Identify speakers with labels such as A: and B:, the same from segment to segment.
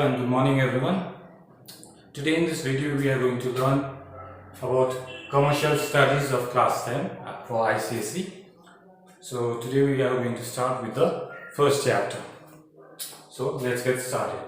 A: and good morning everyone. Today in this video we are going to learn about commercial studies of class 10 for ICSE. So today we are going to start with the first chapter. So let's get started.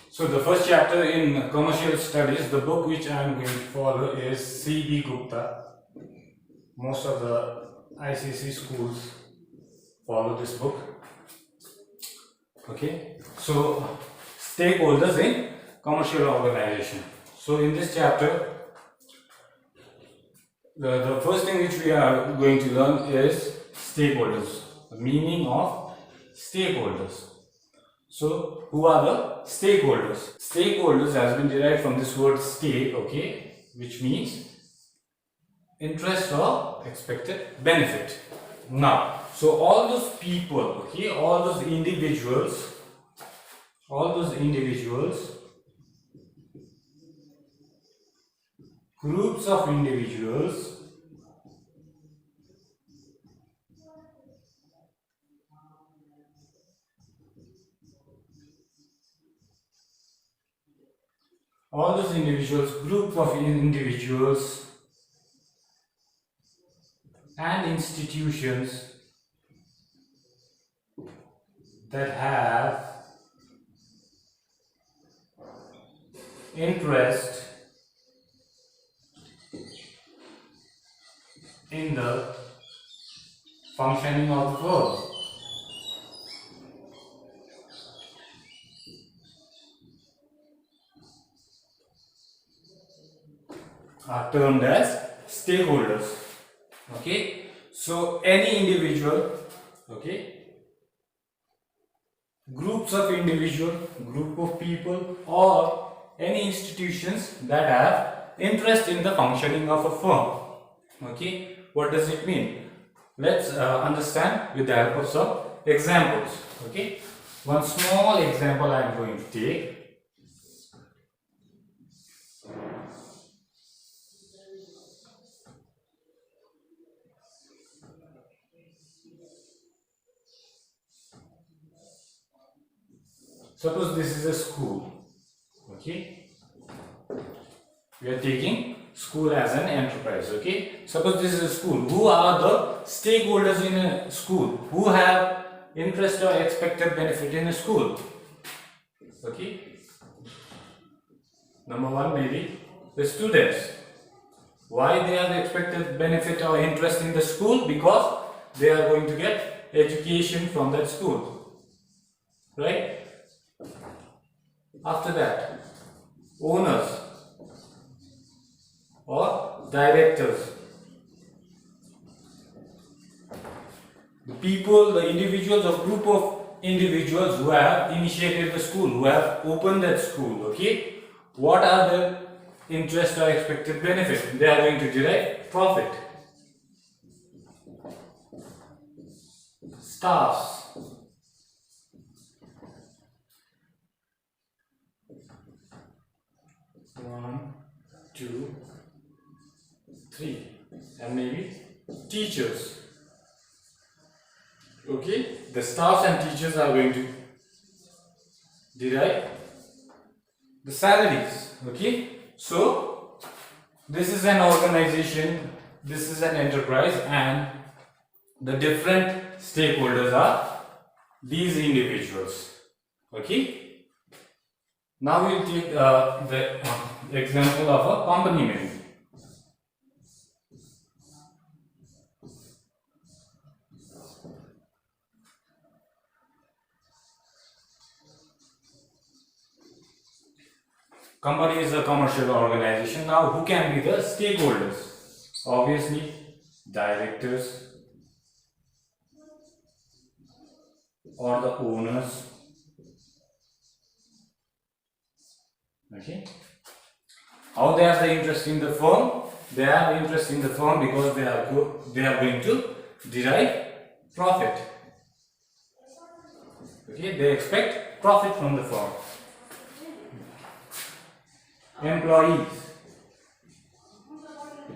A: So the first chapter in commercial studies, the book which I am going to follow is C.B. Gupta. Most of the ICSE schools follow this book. Okay, so stakeholders in commercial organization. So in this chapter, the first thing which we are going to learn is stakeholders, the meaning of stakeholders. So who are the stakeholders? Stakeholders has been derived from this word stake, okay, which means interest or expected benefit. Now, so all those people, okay, all those individuals, groups of individuals group of individuals and institutions that have interest in the functioning of the firm are termed as stakeholders. Okay, so any individual, okay, groups of individual, group of people, or any institutions that have interest in the functioning of a firm. Okay, what does it mean? Let's understand with the help of some examples. Okay, one small example I am going to take. Suppose this is a school. Okay, we are taking school as an enterprise. Okay, suppose this is a school. Who are the stakeholders in a school? Who have interest or expected benefit in a school? Okay, number one, maybe the students. Why they have expected benefit or interest in the school? Because they are going to get education from that school, right? After that, owners or directors, the people, the individuals or group of individuals who have initiated the school, who have opened that school. Okay, what are the interest or expected benefit? They are going to derive profit. Staffs, one, two, three, and maybe teachers. Okay, the staffs and teachers are going to derive the salaries. Okay, so this is an organization, this is an enterprise, and the different stakeholders are these individuals. Okay, now we'll take the example of a company maybe. Company is a commercial organization. Now, who can be the stakeholders? Obviously, directors or the owners. Okay. How they have the interest in the firm? They have interest in the firm because they are going to derive profit. Okay, they expect profit from the firm. Employees,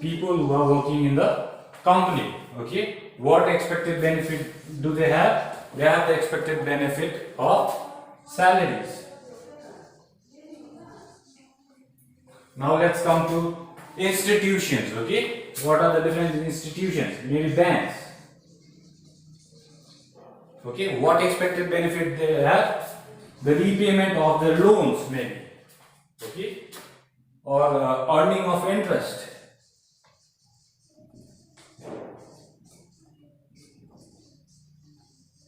A: people who are working in the company. Okay, what expected benefit do they have? They have the expected benefit of salaries. Now let's come to institutions. Okay, what are the different institutions? Maybe banks. Okay, what expected benefit they have? The repayment of their loans, maybe. Okay, or earning of interest.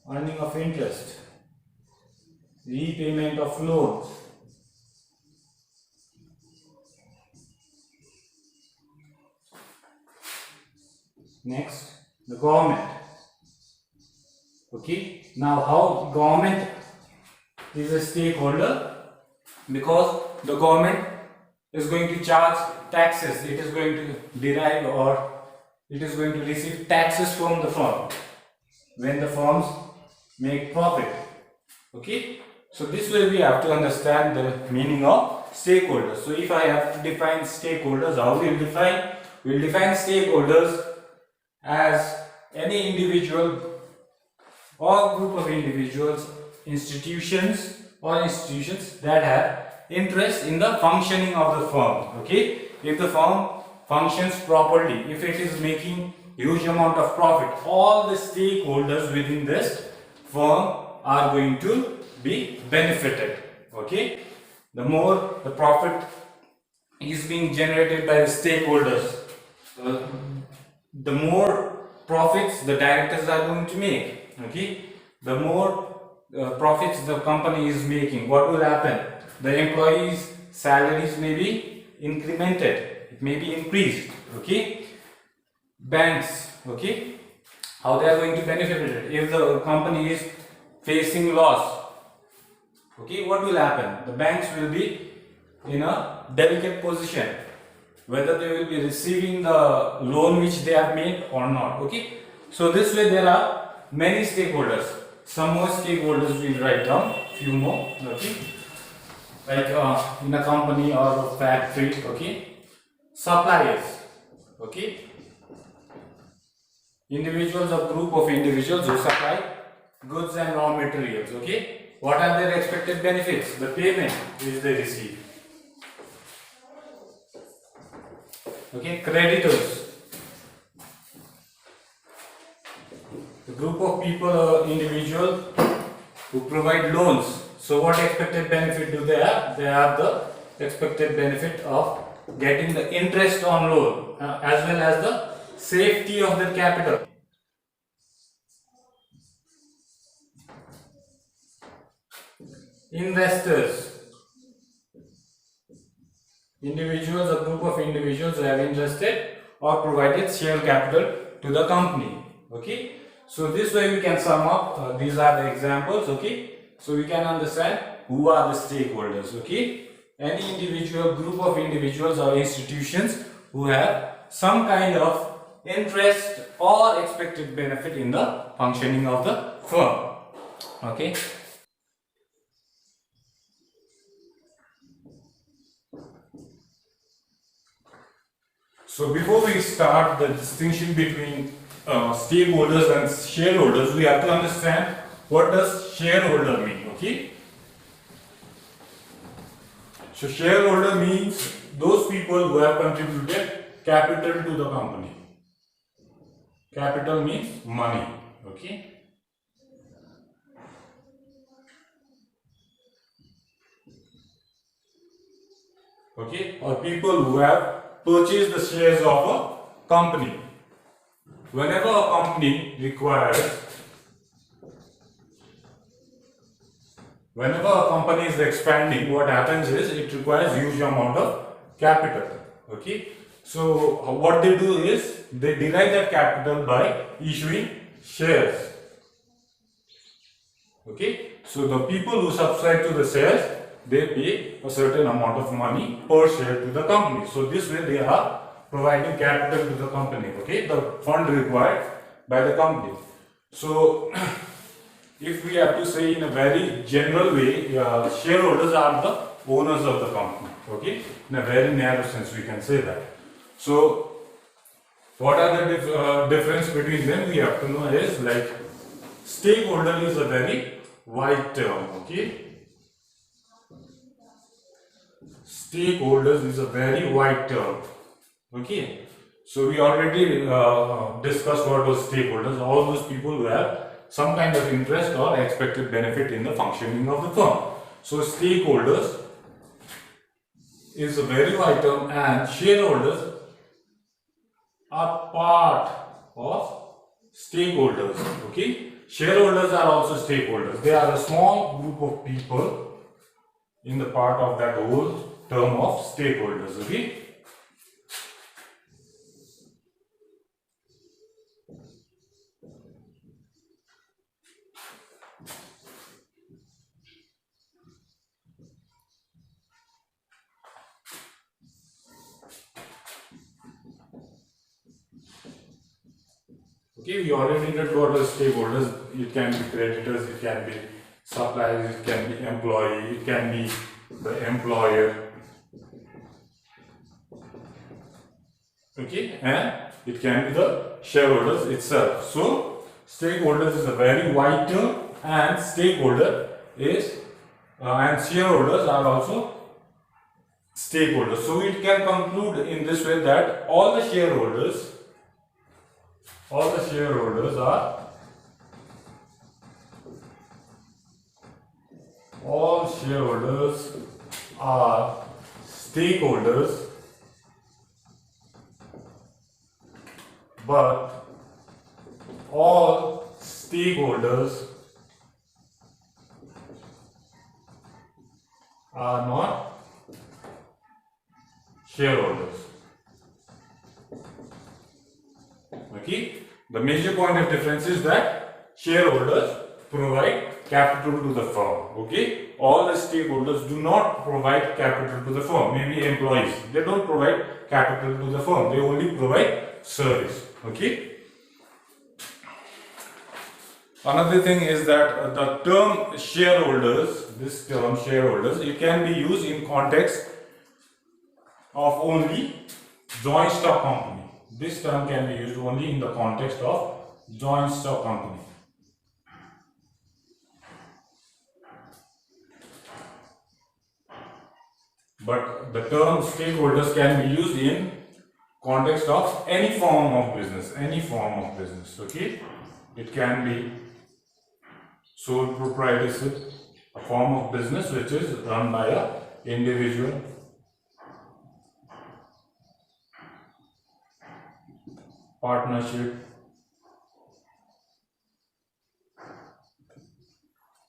A: Earning of interest, repayment of loans. Next, the government. Okay, now how government is a stakeholder? Because the government is going to charge taxes, it is going to derive or it is going to receive taxes from the firm when the firms make profit. Okay, so this way we have to understand the meaning of stakeholders. So if I have to define stakeholders, how we'll define? We'll define stakeholders as any individual or group of individuals, institutions that have interest in the functioning of the firm. Okay, if the firm functions properly, if it is making huge amount of profit, all the stakeholders within this firm are going to be benefited. Okay, the more the profit is being generated by the stakeholders, the more profits the directors are going to make. Okay, the more profits the company is making, what will happen? The employees' salaries may be incremented, it may be increased. Okay, banks, okay, how they are going to benefit it? If the company is facing loss, okay, what will happen? The banks will be in a delicate position, whether they will be receiving the loan which they have made or not. Okay, so this way there are many stakeholders. Some more stakeholders we'll write down, few more. Okay, like in a company or a factory. Okay, suppliers. Okay, individuals or group of individuals who supply goods and raw materials. Okay, what are their expected benefits? The payment which they receive. Okay, creditors, the group of people or individual who provide loans. So what expected benefit do they have? They have the expected benefit of getting the interest on loan as well as the safety of their capital. Investors, individuals or group of individuals who have invested or provided share capital to the company. Okay, so this way we can sum up, these are the examples. Okay, so we can understand who are the stakeholders. Okay, any individual, group of individuals or institutions who have some kind of interest or expected benefit in the functioning of the firm. Okay, so before we start the distinction between stakeholders and shareholders, we have to understand what does shareholder mean. Okay, so shareholder means those people who have contributed capital to the company. Capital means money. Okay, okay, or people who have purchased the shares of a company. Whenever a company whenever a company is expanding, what happens is it requires huge amount of capital. Okay, so what they do is they derive that capital by issuing shares. Okay, so the people who subscribe to the shares, they pay a certain amount of money per share to the company. So this way they are providing capital to the company. Okay, the fund required by the company. So if we have to say in a very general way, shareholders are the owners of the company. Okay, in a very narrow sense we can say that. So what are the difference between them? We have to know is like stakeholder is a very wide term. Okay, Stakeholders is a very wide term. Okay, so we already discussed what was stakeholders. All those people who have some kind of interest or expected benefit in the functioning of the firm. So stakeholders is a very wide term, and shareholders are part of stakeholders. Okay, shareholders are also stakeholders. They are a small group of people in the part of that whole term of stakeholders. Okay. Okay, we already did what are stakeholders. It can be creditors, it can be suppliers, it can be employee, it can be the employer. Okay, and it can be the shareholders itself. So, stakeholders is a very wide term, and stakeholder is and shareholders are also stakeholders. So, it can conclude in this way that all shareholders are stakeholders, but all stakeholders are not shareholders. Okay, the major point of difference is that shareholders provide capital to the firm. Okay, all the stakeholders do not provide capital to the firm. Maybe employees, they don't provide capital to the firm, they only provide service. Okay. Another thing is that the term shareholders, this term shareholders, it can be used in context of only joint stock company. This term can be used only in the context of joint stock company. But the term stakeholders can be used in context of any form of business, okay? It can be sole proprietorship, a form of business which is run by an individual. Partnership,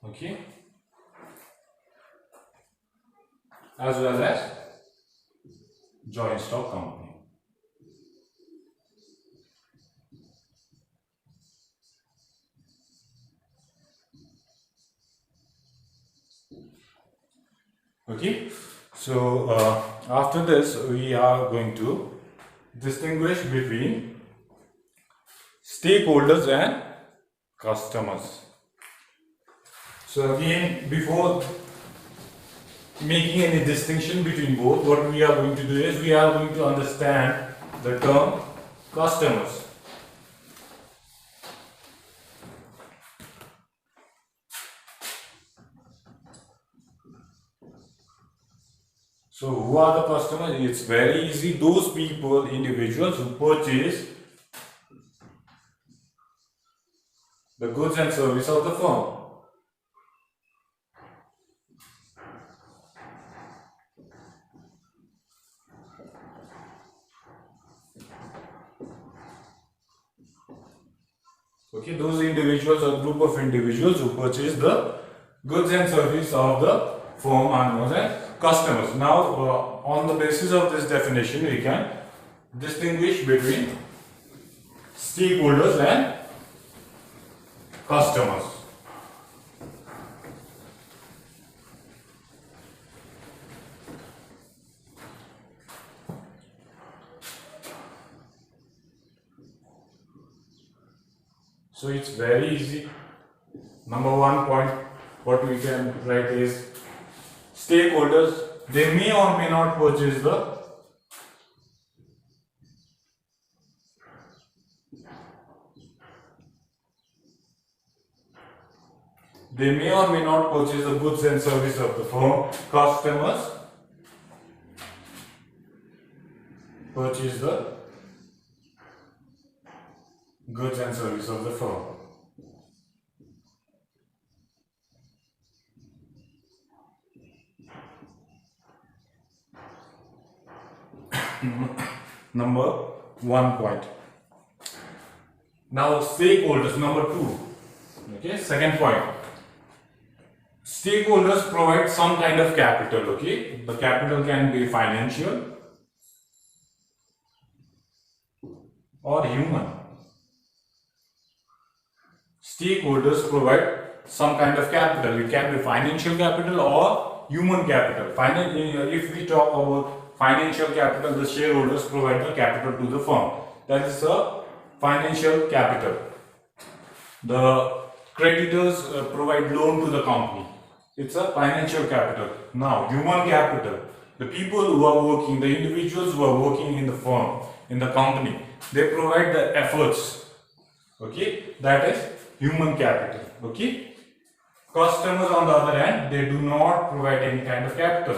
A: okay, as well as joint stock company. Okay, so after this we are going to distinguish between stakeholders and customers. So again, before making any distinction between both, what we are going to do is we are going to understand the term customers. So who are the customers? It's very easy. Those people, individuals who purchase the goods and service of the firm. Okay, those individuals or group of individuals who purchase the goods and service of the firm are known as customers. Now, on the basis of this definition, we can distinguish between stakeholders and customers. So it's very easy. Number one point, what we can write is stakeholders, they may or may not purchase the goods and service of the firm. Customers, purchase the goods and service of the firm. Number 1 point. Now stakeholders, number 2. Okay, second point. Stakeholders provide some kind of capital. Okay, the capital can be financial or human. Stakeholders provide some kind of capital. It can be financial capital or human capital. If we talk about financial capital, the shareholders provide the capital to the firm. That is a financial capital. The creditors provide loan to the company. It's a financial capital. Now, human capital. The people who are working, the individuals who are working in the firm, in the company, they provide the efforts. Okay, that is human capital. Okay. Customers, on the other hand, they do not provide any kind of capital.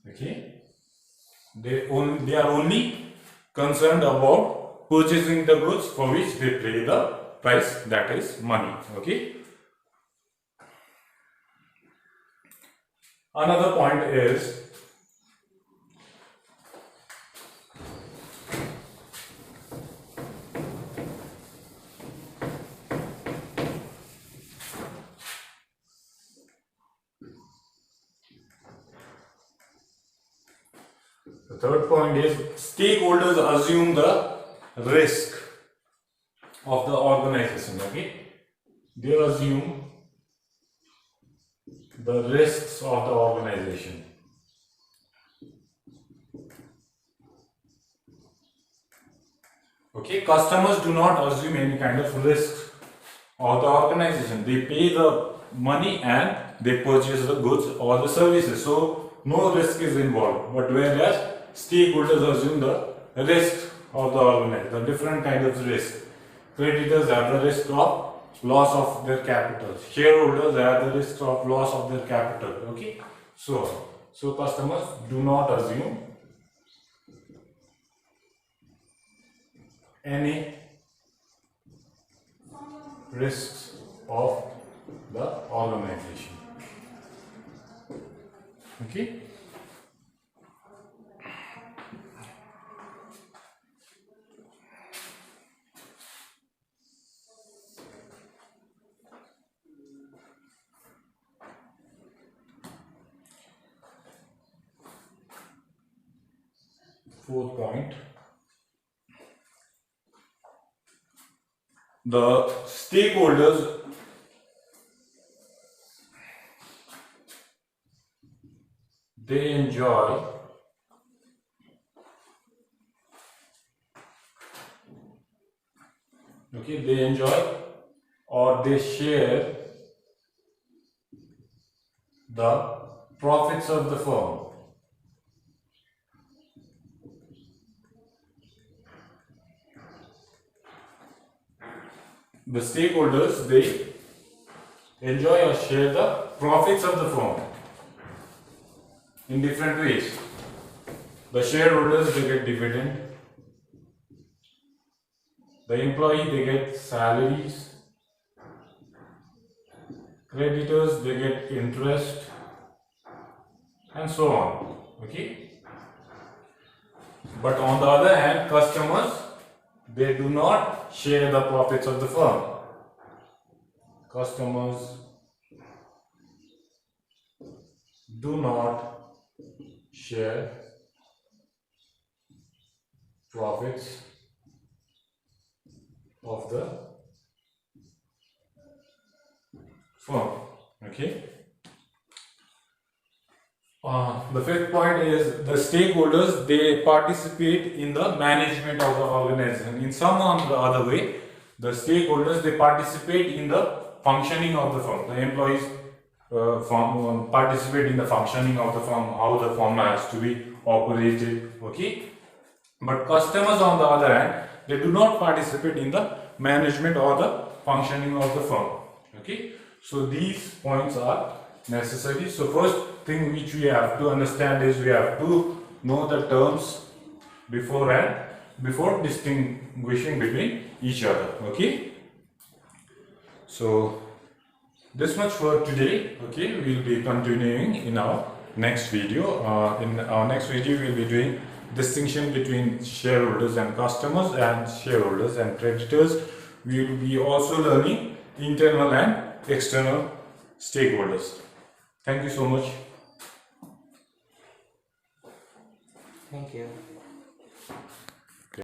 A: Okay. They are only concerned about purchasing the goods for which they pay the price, that is money. Okay. Another point is the third point is stakeholders assume the risk of the organization. Okay, they assume the risks of the organization. Okay, customers do not assume any kind of risk of the organization. They pay the money and they purchase the goods or the services. So no risk is involved. But whereas stakeholders assume the risk of the organization, the different kind of risk. Creditors have the risk of loss of their capital. Shareholders have the risk of loss of their capital. Okay, so customers do not assume any risks of the organization. Okay. Fourth point, the stakeholders they enjoy or they share the profits of the firm. The stakeholders, they enjoy or share the profits of the firm in different ways. The shareholders, they get dividend. The employee, they get salaries. Creditors, they get interest, and so on. Okay. But on the other hand, customers, they do not share the profits of the firm. Customers do not share profits of the firm. Okay. The fifth point is the stakeholders, they participate in the management of the organization. In some or the other way, the stakeholders, they participate in the functioning of the firm. The employees participate in the functioning of the firm, how the firm has to be operated. Okay. But customers, on the other hand, they do not participate in the management or the functioning of the firm. Okay, so these points are necessary. So first thing which we have to understand is we have to know the terms before distinguishing between each other. Okay, so this much for today. Okay, we'll be continuing in our next video. In our next video, we'll be doing distinction between shareholders and customers and shareholders and creditors. We will be also learning internal and external stakeholders. Thank you so much.
B: Thank you.